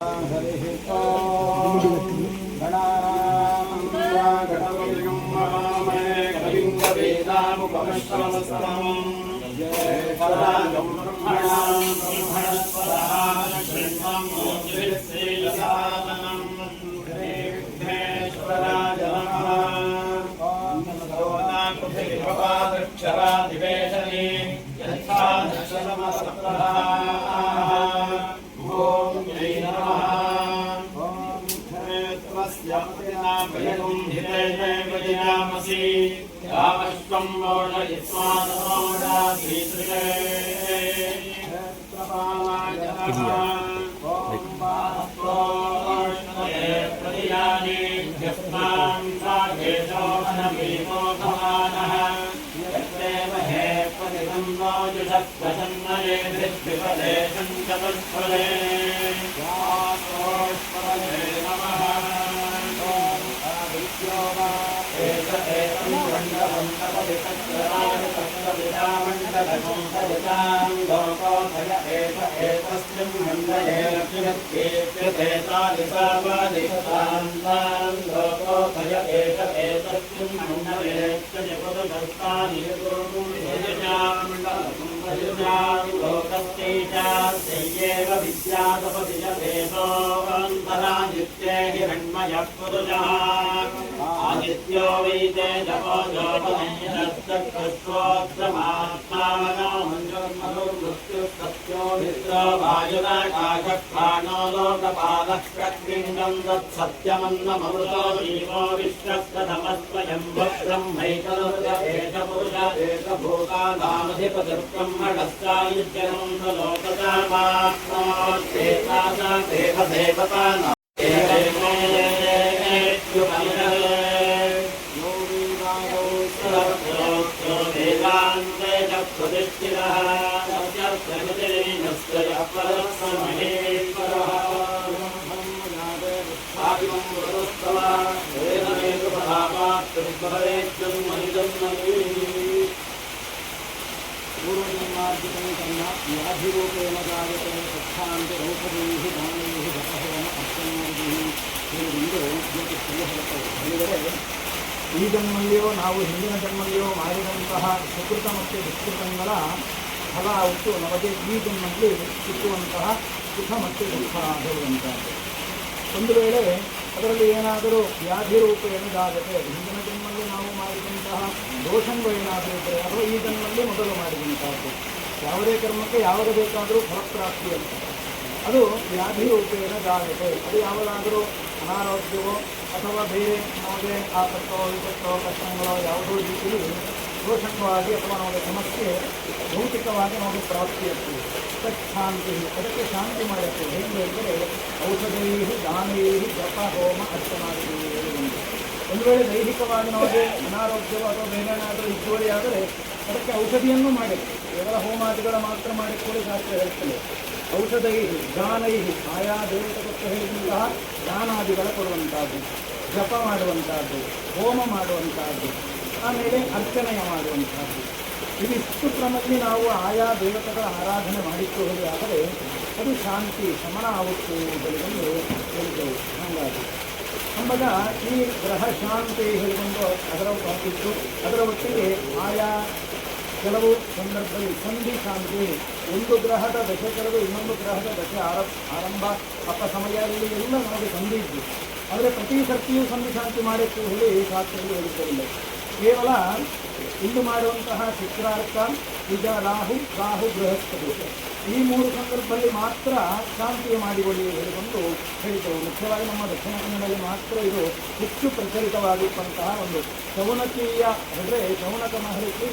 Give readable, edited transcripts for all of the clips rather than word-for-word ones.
हरिः ॐ गणानां गणपतिं महामहे कविं कवीनामुपमश्रवस्तमम् जयपराजं ब्रह्मणां ब्रह्मणस्पदः शृण्वं मोक्षिश्रीलसादनं विघ्नेश्वराय नमः ॐ सोनाकृतिभवादक्षरादिवेशने यथा दशनमसप्तधाः ॐ जय नमः ॐ क्षेत्रस्यापतिनाभयगुं हितेनैवजयामसि रामश्वं मोषयित्वादमोषाधीतृके क्षेत्रपालाय नमः ॐ बाष्पोष्णये प्रतियानि यस्मां साघेशो अनमीमो भवानः यत्रेमहे प्रतिदं नो जुषत्वसन्नये धिष्विपदे शङ्कपस्फले यासोष्पदे नमः ॐ आदित्यो वा एष एतं मण्डलं तपदितच्चराजतत्त्वविदामण्डलकं सरितां लोकोऽभय एष एतस्मिन् मण्डले लक्ष्मीत्येप्यते तालिसावादिष्टां तां लोकोऽभय एष एतस्मिन् मण्डले जगदस्तानि गुरुं यजजामण्डलं भजजां लोकस्यैषास्यैव विद्यातपतिजतेजोऽन्तरादित्ये हिरण्मयः पुरुषः आदित्यो वै तेजपो ज्योतिषश्चक्षुश्रोत्रमात्मानो मञ्जुर्मधुर्मृत्युः सत्यो वायुराकाशः प्राणो लोकपालः प्रक्लिङ्गं तत्सत्यमन्नमृतो जीवो विश्वस्य नमस्वयं ब्रह्मैकलुज एष पुरुष एष भूतानामधिपतिर्ब्रह्मणश्चायुज्यनं लोकतामात्मोऽर्थेतासा देवदेवतानां प्रतिष्ठितः सत्यप्रकृतिनस्य अपरस्महेश्वरः आदिवं वरदस्तव वेदमेतुपदापात्रिभवेद्यं मनिदं मनी पूर्वजन्मार्जितं तन्न व्याधिरूपेण जायते तच्छान्तिरूपदैः दानैः जपहोम ಅರ್ಚನಾದಿಗಳು ಹೀಗೆಂದು ಜ್ಯೋತಿಷ್ಯರು ಹೇಳ್ತಾರೆ. ಹೇಳಿದರೆ ಈ ಜನ್ಮಲ್ಲಿಯೋ ನಾವು ಹಿಂದಿನ ಜನ್ಮಲ್ಲಿಯೋ ಮಾಡಿದಂತಹ ಸುಕೃತ ಮತ್ತು ದುಷ್ಕೃತಗಳ ಫಲ ಉಂಟು ನಮಗೆ ಈ ಜನ್ಮದಲ್ಲಿ ಸಿಕ್ಕುವಂತಹ ಸುಖ ಮತ್ತು ದುಃಖ ಹೇಳುವಂಥದ್ದು. ಒಂದು ವೇಳೆ ಅದರಲ್ಲಿ ಏನಾದರೂ ವ್ಯಾಧಿ ರೂಪೇಣದಾಗತ್ತೆ, ಹಿಂದಿನ ಜನ್ಮಲ್ಲಿ ನಾವು ಮಾಡಿದಂತಹ ದೋಷಗಳು ಏನಾದರೂ ಇದ್ದರೆ ಅಥವಾ ಈ ಜನ್ಮಲ್ಲಿ ಮೊದಲು ಮಾಡಿದಂತಹದ್ದು ಯಾವುದೇ ಕರ್ಮಕ್ಕೆ ಯಾವಾಗ ಬೇಕಾದರೂ ಫಲಪ್ರಾಪ್ತಿ ಅಂತ ಅದು ವ್ಯಾಧಿ ರೂಪೇಣದಾಗತ್ತೆ. ಅದು ಯಾವುದಾದರೂ ಅನಾರೋಗ್ಯವೋ ಅಥವಾ ಬೇರೆ ನಮಗೆ ಆಪತ್ತೋ ವಿಪತ್ತೋ ಕಷ್ಟங்களೋ ಯಾವುದೋ ರೀತಿಯಲ್ಲಿ ದೋಷಕವಾಗಿ ಅಥವಾ ನಮಗೆ ಸಮಸ್ಯೆ ಭೌತಿಕವಾಗಿ ನಮಗೆ ಪ್ರಾಪ್ತಿಯಾಗ್ತದೆ. ಶಾಂತಿ ಅದಕ್ಕೆ ಶಾಂತಿ ಮಾಡುತ್ತೆ. ಹೇಗೆ ಅಂದರೆ ಔಷಧೈ ದಾನೈ ಜಪ ಹೋಮ ಅರ್ಚನಾದಿಗಳು ಹೇಳುವಂತೆ. ಒಂದು ವೇಳೆ ದೈಹಿಕವಾಗಿ ನಮಗೆ ಅನಾರೋಗ್ಯವೋ ಅಥವಾ ಬೇರೆ ಏನಾದರೂ ಇದ್ದುವಳಿ ಆದರೆ ಅದಕ್ಕೆ ಔಷಧಿಯನ್ನು ಮಾಡುತ್ತೆ. ಕೇವಲ ಹೋಮಾದಿಗಳ ಮಾತ್ರ ಮಾಡಿಕೊಳ್ಳಿ ಶಾಸ್ತ್ರ ಹೇಳ್ತದೆ. ಔಷಧೈ ದಾನೈ ಆಯಾ ದೇವತೆಗೊತ್ತು ಹೇಳಿದಂತಹ ದಾನಾದಿಗಳ ಕೊಡುವಂಥದ್ದು, ಜಪ ಮಾಡುವಂಥದ್ದು, ಹೋಮ ಮಾಡುವಂಥದ್ದು, ಆಮೇಲೆ ಅರ್ಚನೆಯ ಮಾಡುವಂಥದ್ದು. ಇವಿಷ್ಟು ಕ್ರಮದಲ್ಲಿ ನಾವು ಆಯಾ ದೇವತೆಗಳ ಆರಾಧನೆ ಮಾಡಿಕೊಳ್ಳಿ ಆದರೆ ಅದು ಶಾಂತಿ ಶಮನ ಆಗುತ್ತೆ ಎಂದು ಹೇಳಿದೆವು. ಹಾಗಾಗಿ ನಮ್ಮಗ ಈ ಗ್ರಹ ಶಾಂತಿ ಹೇಳಿಕೊಂಡು ಅದರ ಇತ್ತು. ಅದರ ಒಟ್ಟಿಗೆ ಆಯಾ ಕೆಲವು ಸಂದರ್ಭದಲ್ಲಿ ಸಂಧಿ ಶಾಂತಿ, ಒಂದು ಗ್ರಹದ ದಶೆ ಕಳೆದು ಇನ್ನೊಂದು ಗ್ರಹದ ದಶೆ ಆರಂಭ ಅಪ್ಪ ಸಮಯದಲ್ಲಿ ಎಲ್ಲ ನಮಗೆ ಸಂಧಿ ಇದ್ದು, ಆದರೆ ಪ್ರತಿ ಸರ್ತಿಯೂ ಸಂಧಿ ಶಾಂತಿ ಮಾಡಕ್ಕೆ ಹೇಳಿ ಶಾಸ್ತ್ರಗಳು ಹೇಳುತ್ತಿಲ್ಲ. ಕೇವಲ ಇಂದು ಮಾಡುವಂತಹ ಚಿತ್ರಾರ್ಥ, ಈಗ ರಾಹು ಬೃಹಸ್ಪತಿ ಈ ಮೂರು ಸಂದರ್ಭದಲ್ಲಿ ಮಾತ್ರ ಶಾಂತಿಯ ಮಾಡಿಕೊಳ್ಳಿ ಹೇಳಿಕೊಂಡು ಹೇಳಿದ್ದೆವು. ಮುಖ್ಯವಾಗಿ ನಮ್ಮ ದಕ್ಷಿಣ ಕನ್ನಡದಲ್ಲಿ ಮಾತ್ರ ಇದು ಹೆಚ್ಚು ಪ್ರಚಲಿತವಾಗಿರುವಂತಹ ಒಂದು ಶೌನಕೀಯ ಅಂದರೆ ಶೌನಕ ಮಹರ್ಷಿ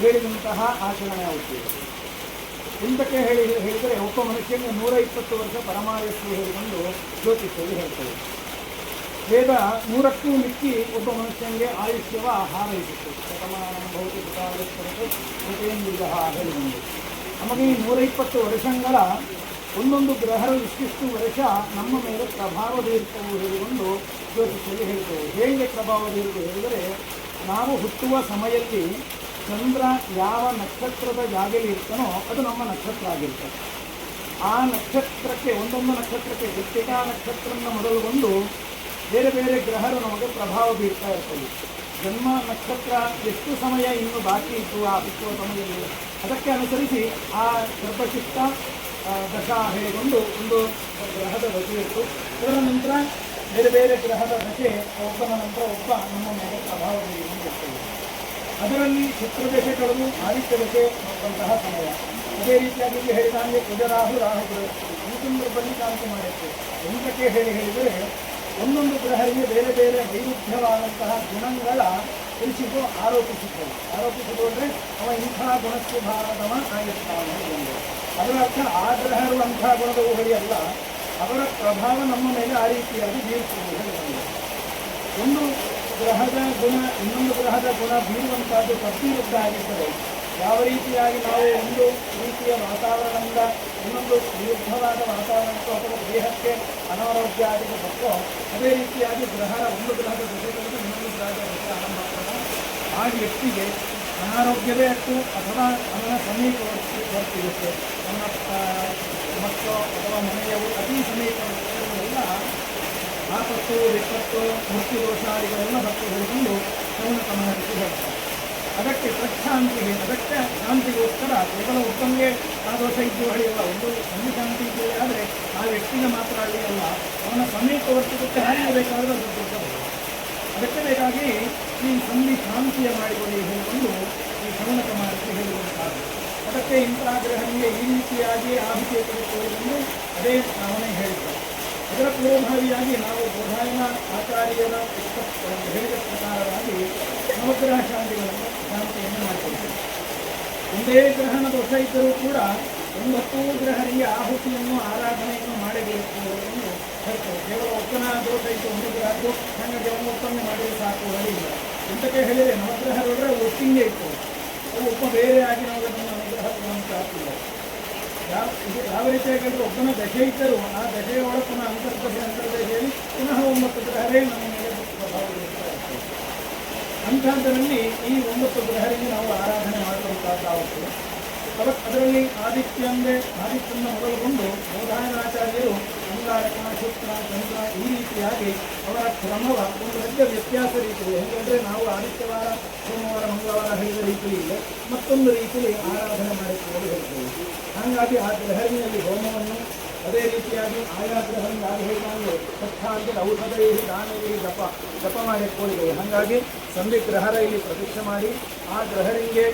ಹೇಳಿದಂತಹ ಆಚರಣೆ ಆಗುತ್ತಿದೆ. ಇಂಥಕ್ಕೆ ಹೇಳಿದರೆ ಒಬ್ಬ ಮನುಷ್ಯನಿಗೆ 120 ವರ್ಷ ಪರಮಾಯಸ್ಸು ಹೇಳಿಕೊಂಡು ಜ್ಯೋತಿಷ್ಯರು ಹೇಳ್ತೇವೆ. ವೇದ 100ಕ್ಕೂ ಮಿಕ್ಕಿ ಒಬ್ಬ ಮನುಷ್ಯನಿಗೆ ಆಯುಷ್ಯವ ಹಾರೈಸಿತ್ತು. ಶತಮಾನ ಭೌತಿಕ ಹೇಳಿಕೊಂಡು ನಮಗೆ ಈ 120 ವರ್ಷಗಳ ಒಂದೊಂದು ಗ್ರಹರು ಇಷ್ಟಿಷ್ಟು ವರ್ಷ ನಮ್ಮ ಮೇಲೆ ಪ್ರಭಾವ ಬೀರ್ತವು ಹೇಳಿಕೊಂಡು ಜ್ಯೋತಿಷ್ಯರು ಹೇಳ್ತೇವೆ. ಹೇಗೆ ಪ್ರಭಾವ ಬೀರುವುದು ಹೇಳಿದರೆ, ನಾವು ಹುಟ್ಟುವ ಸಮಯದಲ್ಲಿ ಚಂದ್ರ ಯಾವ ನಕ್ಷತ್ರದ ಜಾಗೆಯಲ್ಲಿ ಇರ್ತಾನೋ ಅದು ನಮ್ಮ ನಕ್ಷತ್ರ ಆಗಿರ್ತದೆ. ಆ ನಕ್ಷತ್ರಕ್ಕೆ ಒಂದೊಂದು ನಕ್ಷತ್ರಕ್ಕೆ ಕೃತ್ತಿಕಾ ನಕ್ಷತ್ರವನ್ನು ಮೊದಲುಗೊಂಡು ಬೇರೆ ಬೇರೆ ಗ್ರಹರು ನಮಗೆ ಪ್ರಭಾವ ಬೀರ್ತಾ ಇರ್ತದೆ. ಜನ್ಮ ನಕ್ಷತ್ರ ಎಷ್ಟು ಸಮಯ ಇನ್ನು ಬಾಕಿ ಇತ್ತು ಆ ಬಿತ್ತುವ ಸಮಯದಲ್ಲಿ ಅದಕ್ಕೆ ಅನುಸರಿಸಿ ಆ ಗರ್ಭಚಿತ್ತ ದಶ ಹೇಳಿಕೊಂಡು ಒಂದು ಗ್ರಹದ ದಶೆ ಇತ್ತು. ಅದರ ನಂತರ ಬೇರೆ ಬೇರೆ ಗ್ರಹದ ದಶೆ ಒಬ್ಬನ ನಂತರ ಒಬ್ಬ ನಮ್ಮ ಮೇಲೆ ಪ್ರಭಾವ ಬೀರುತ್ತಿರ್ತದೆ. ಅದರಲ್ಲಿ ಶುಕ್ರದಶೆಗಳು ಆದಿತ್ಯ ದಶೆ ಬಂತಹ ಸಮಯ. ಅದೇ ರೀತಿಯಾಗಿ ಇಲ್ಲಿ ಹೇಳಿದಂಗೆ ಕುಜರಾಹು ರಾಹುಗಳು ಈ ಸಂದರ್ಭದಲ್ಲಿ ಕಾಣಿಕೆ ಮಾಡುತ್ತೆ. ಎಂಟಕ್ಕೆ ಹೇಳಿದರೆ ಒಂದೊಂದು ಗ್ರಹರಿಗೆ ಬೇರೆ ಬೇರೆ ವೈರುಧ್ಯವಾದಂತಹ ಗುಣಗಳ ತಿಳಿಸಿದ್ದು ಆರೋಪಿಸಿದ್ದು ಅಂದರೆ ಅವ ಇಂಥ ಗುಣಕ್ಕೆ ಭಾರದವ ಆಗಿರ್ತಾನೆ ಎಂದು. ಅದರ ಅರ್ಥ ಆ ಗ್ರಹರು ಅಂಥ ಗುಣದ ಊಹಳಿ ಅಲ್ಲ, ಅವರ ಪ್ರಭಾವ ನಮ್ಮ ಮೇಲೆ ಆ ರೀತಿಯಾಗಿ ಬೀರುತ್ತದೆ. ಒಂದು ಗ್ರಹದ ಗುಣ ಇನ್ನೊಂದು ಗ್ರಹದ ಗುಣ ಬೀರುವಂತಹದ್ದು ತದ್ವಿರುದ್ಧ ಆಗಿರ್ತದೆ. ಯಾವ ರೀತಿಯಾಗಿ ನಾವು ಒಂದು ರೀತಿಯ ವಾತಾವರಣದಿಂದ ಇನ್ನೊಂದು ವಿರುದ್ಧವಾದ ವಾತಾವರಣಕ್ಕೂ ಅಥವಾ ದೇಹಕ್ಕೆ ಅನಾರೋಗ್ಯ ಆಗಿದೆ ಬರ್ತೋ ಅದೇ ರೀತಿಯಾಗಿ ಒಂದು ಗ್ರಹದ ಜೊತೆಗಳಿಗೆ ಇನ್ನೊಂದು ಗ್ರಹದ ಜೊತೆ ಆರಂಭ ಆ ವ್ಯಕ್ತಿಗೆ ಅನಾರೋಗ್ಯವೇ ಅಷ್ಟು ಅಥವಾ ಅವನ ಸಮೀಪವರ್ತಿರುತ್ತೆ. ಅವನ ಮಕ್ಕಳು ಅಥವಾ ಮನೆಯವು ಅತಿ ಸಮೀಪವೆಲ್ಲ ಆಪತ್ತು ವಿಪತ್ತು ಮೃತ್ಯು ದೋಷಾದಿಗಳೆಲ್ಲ ಭಕ್ತಿ ಹೇಳಿಕೊಂಡು ಸೌನಕ ಮಹರ್ಷಿ ಹೇಳ್ತಾರೆ. ಅದಕ್ಕೆ ಪ್ರಶಾಂತಿಗೆ ಅದಕ್ಕೆ ಶಾಂತಿಗೋಸ್ಕರ ಕೇವಲ ಒಬ್ಬನಿಗೆ ಆ ದೋಷ ಇದ್ದು ಹಳಿಯಲ್ಲ, ಒಂದು ಸಣ್ಣ ಶಾಂತಿ ಇದ್ದರೆ ಆದರೆ ಆ ವ್ಯಕ್ತಿಗೆ ಮಾತ್ರ ಹಳಿಯಲ್ಲ, ಅವನ ಸಮೀಪವರ್ತಿಗೆ ಹಾರಿಯಬೇಕಾದ್ರೆ ಅದು ದೊಡ್ಡದು. ಅದಕ್ಕೆ ಬೇಕಾಗಿ ಈ ಸಂಧಿ ಶಾಂತಿಯ ಮಾಡಿಕೊಳ್ಳಿ ಹೇಳಿಕೊಂಡು ಈ ಸೌನಕ ಮಹರ್ಷಿ ಹೇಳಿರುವಂಥದ್ದು. ಅದಕ್ಕೆ ಇಂತಹ ಗ್ರಹಣಿಗೆ ಈ ರೀತಿಯಾಗಿ ಆಹುತಿ ತೆಗೆದುಕೊಳ್ಳುವುದು ಅದೇ ಅವನೇ ಹೇಳಿದ್ದಾರೆ. ಅದರ ಪೂರ್ವಭಾವಿಯಾಗಿ ನಾವು ಬೋಧಾಯನ ಆಚಾರ್ಯರ ಹೇಳಿದ ಪ್ರಕಾರವಾಗಿ ನವಗ್ರಹ ಶಾಂತಿಯನ್ನು ಮಾಡಿಕೊಳ್ತೇವೆ. ಒಂದೇ ಗ್ರಹಣ ದೋಷ ಇದ್ದರೂ ಕೂಡ 9 ಗ್ರಹರಿಗೆ ಆಹುತಿಯನ್ನು ಆರಾಧನೆಯನ್ನು ಮಾಡಬೇಕು ಎಂದು ಹೇಳ್ತೇವೆ. ಕೇವಲ ಒಪ್ಪನ ದೋಷ ಇದ್ದು ಒಂದು ಗ್ರಹದ್ದು ಹಾಗಾಗಿ ಅವನು ಒಪ್ಪನ್ನೇ ಮಾಡಿದರೆ ಸಾಕು ಇಲ್ಲ. ಎಂತಕ್ಕೆ ಹೇಳಿದರೆ ನವಗ್ರಹರೊಳಗೆ ಒಟ್ಟಿಗೆ ಇತ್ತು, ಅವು ಒಪ್ಪ ಬೇರೆಯಾಗಿ ನಾವು ಅದನ್ನು ಅನುಗ್ರಹವನ್ನು ಆಗ್ತಿಲ್ಲ. ಯಾವ ರೀತಿಯಾಗಿ ಹೇಳಿದ್ರೆ ಒಬ್ಬನ ದಶೆ ಇದ್ದರೂ ಆ ದಶೆಯ ಒಳ ಪುನಃ ಅಂತರ್ದಶೆಯಲ್ಲಿ ಪುನಃ 9 ಗ್ರಹರೇ ನಮ್ಮ ಮೇಲೆ ಪ್ರಭಾವ ಬೀರ್ತಾ ಇರ್ತದೆ. ಅಂಥದ್ದರಲ್ಲಿ ಈ 9 ಗ್ರಹರಿಗೆ ನಾವು ಆರಾಧನೆ ಮಾಡುವಂತಹದ್ದಾಗುತ್ತದೆ. ಅದರಲ್ಲಿ ಆದಿತ್ಯನ ಮೊದಲುಗೊಂಡು ಬೋಧಾಯನಾಚಾರ್ಯರು ಅಂಗಾರಕ ಶುಕ್ರ ಚಂದ್ರ ಈ ರೀತಿಯಾಗಿ ಅವರ ಕ್ರಮವ ಒಂದು ರಜ್ಯ ವ್ಯತ್ಯಾಸ ರೀತಿ ಇದೆ. ಹೇಗೆಂದರೆ ನಾವು ಆದಿತ್ಯವಾರ ಸೋಮವಾರ ಮಂಗಳವಾರ ಹೇಳಿದ ರೀತಿಯಲ್ಲಿ ಇಲ್ಲ, ಮತ್ತೊಂದು ರೀತಿಯಲ್ಲಿ ಆರಾಧನೆ ಮಾಡಿಕೊಳ್ಳಲು ಹೇಳ್ತೇವೆ. ಹಾಗಾಗಿ ಆ ಗ್ರಹಗಳಲ್ಲಿ ಹೋಮವನ್ನು ಅದೇ ರೀತಿಯಾಗಿ ಆಯಾ ಗ್ರಹದಿಂದ ಹೇಳಿದಾಗ ಸತ್ಯಾಂತೆ ಔಷಧಿ ದಾನವೇ ಜಪ ಮಾಡಿಕೊಳ್ಳಿದೆ. ಹಾಗಾಗಿ ಸಂಧಿ ಗ್ರಹರ ಇಲ್ಲಿ ಪ್ರತಿಷ್ಠೆ ಮಾಡಿ ಆ ಗ್ರಹರಿಗೆ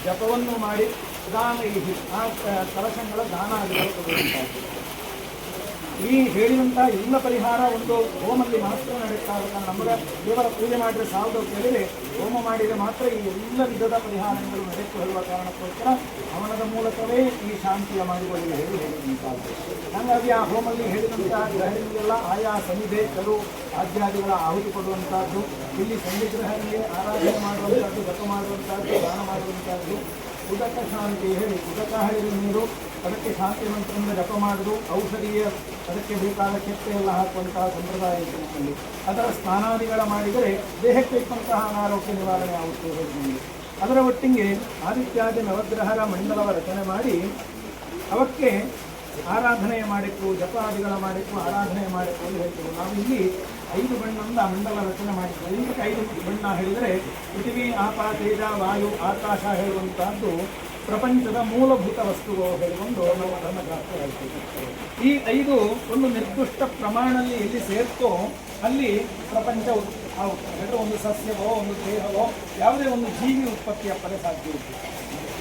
ಜಪವನ್ನು ಮಾಡಿ ದಾನ ಆ ಕಲಶಗಳ ದಾನ ಆಗಿರುತ್ತದೆ. ಈ ಹೇಳಿದಂತಹ ಎಲ್ಲ ಪರಿಹಾರ ಒಂದು ಹೋಮಲ್ಲಿ ಮಾತ್ರ ನಡೀತಾ ಇರುತ್ತೆ. ನಮಗೆ ದೇವರ ಪೂಜೆ ಮಾಡಿದರೆ ಸಾಲದು ಅಂತ ಹೇಳಿದರೆ ಹೋಮ ಮಾಡಿದರೆ ಮಾತ್ರ ಈ ಎಲ್ಲ ವಿಧದ ಪರಿಹಾರಗಳು ನಡೆಯುತ್ತೆ ಹೇಳುವ ಕಾರಣಕ್ಕೋಸ್ಕರ ಹವನದ ಮೂಲಕವೇ ಈ ಶಾಂತಿಯ ಮಾಡಿಕೊಳ್ಳಿ ಹೇಳಿದಂಥದ್ದು. ಹಾಗಾಗಿ ಆ ಹೋಮಲ್ಲಿ ಹೇಳಿದಂತಹ ಗ್ರಹಗಳಿಗೆಲ್ಲ ಆಯಾ ಸಮಿಧೆ ಕೆಲವು ಆದ್ಯಾದಿಗಳ ಆಹುತಿ ಕೊಡುವಂಥದ್ದು, ಇಲ್ಲಿ ಸಂಧಿಗ್ರಹಗಳಿಗೆ ಆರಾಧನೆ ಮಾಡುವಂಥದ್ದು, ಜಪ ಮಾಡುವಂಥದ್ದು, ದಾನ ಮಾಡುವಂಥದ್ದು, ಉದಕ ಶಾಂತಿ ಹೇಳಿ ಉದಕ ಹೇಳಿದ ನೀರು ಅದಕ್ಕೆ ಶಾಂತಿ ಮಂತ್ರದಿಂದ ಜಪ ಮಾಡುವುದು, ಔಷಧೀಯ ಅದಕ್ಕೆ ಬೇಕಾದ ಕೆತ್ತೆ ಎಲ್ಲ ಹಾಕುವಂತಹ ಸಂಪ್ರದಾಯ ಇದೆ ನಮ್ಮಲ್ಲಿ. ಅದರ ಸ್ನಾನಾದಿಗಳ ಮಾಡಿದರೆ ದೇಹಕ್ಕೆ ಇಟ್ಟಂತಹ ಅನಾರೋಗ್ಯ ನಿವಾರಣೆ ಆಗುತ್ತೆ ಹೇಳಿ. ಅದರ ಒಟ್ಟಿಗೆ ಆದಿತ್ಯಾದಿ ನವಗ್ರಹರ ಮಂಡಲವ ರಚನೆ ಮಾಡಿ ಅವಕ್ಕೆ ಆರಾಧನೆಯ ಮಾಡಿತ್ತು, ಜಪಾದಿಗಳ ಮಾಡಿತ್ತು, ಆರಾಧನೆ ಮಾಡಿತ್ತು ಅಂತ ಹೇಳ್ತೇವೆ. ನಾವು ಇಲ್ಲಿ 5 ಬಣ್ಣದಿಂದ ಮಂಡಲ ರಚನೆ ಮಾಡಿದ್ದೇವೆ. ಇದಕ್ಕೆ 5 ಬಣ್ಣ ಹೇಳಿದರೆ ಪೃಥ್ವಿ, ಆಪ, ತೇಜ, ವಾಯು, ಆಕಾಶ ಹೇಳುವಂತಹದ್ದು ಪ್ರಪಂಚದ ಮೂಲಭೂತ ವಸ್ತುಗಳು ಹೇಳಿಕೊಂಡು ನಾವು ಧರ್ಮಶಾಸ್ತ್ರ ಹೇಳ್ತೇವೆ. ಈ 5 ಒಂದು ನಿರ್ದಿಷ್ಟ ಪ್ರಮಾಣದಲ್ಲಿ ಎಲ್ಲಿ ಸೇರ್ತೋ ಅಲ್ಲಿ ಪ್ರಪಂಚ ಆಗುತ್ತೆ. ಒಂದು ಸಸ್ಯವೋ ಒಂದು ದೇಹವೋ ಯಾವುದೇ ಒಂದು ಜೀವಿ ಉತ್ಪತ್ತಿಯ ಪಡೆ ಸಾಧ್ಯ ಇರುತ್ತೆ.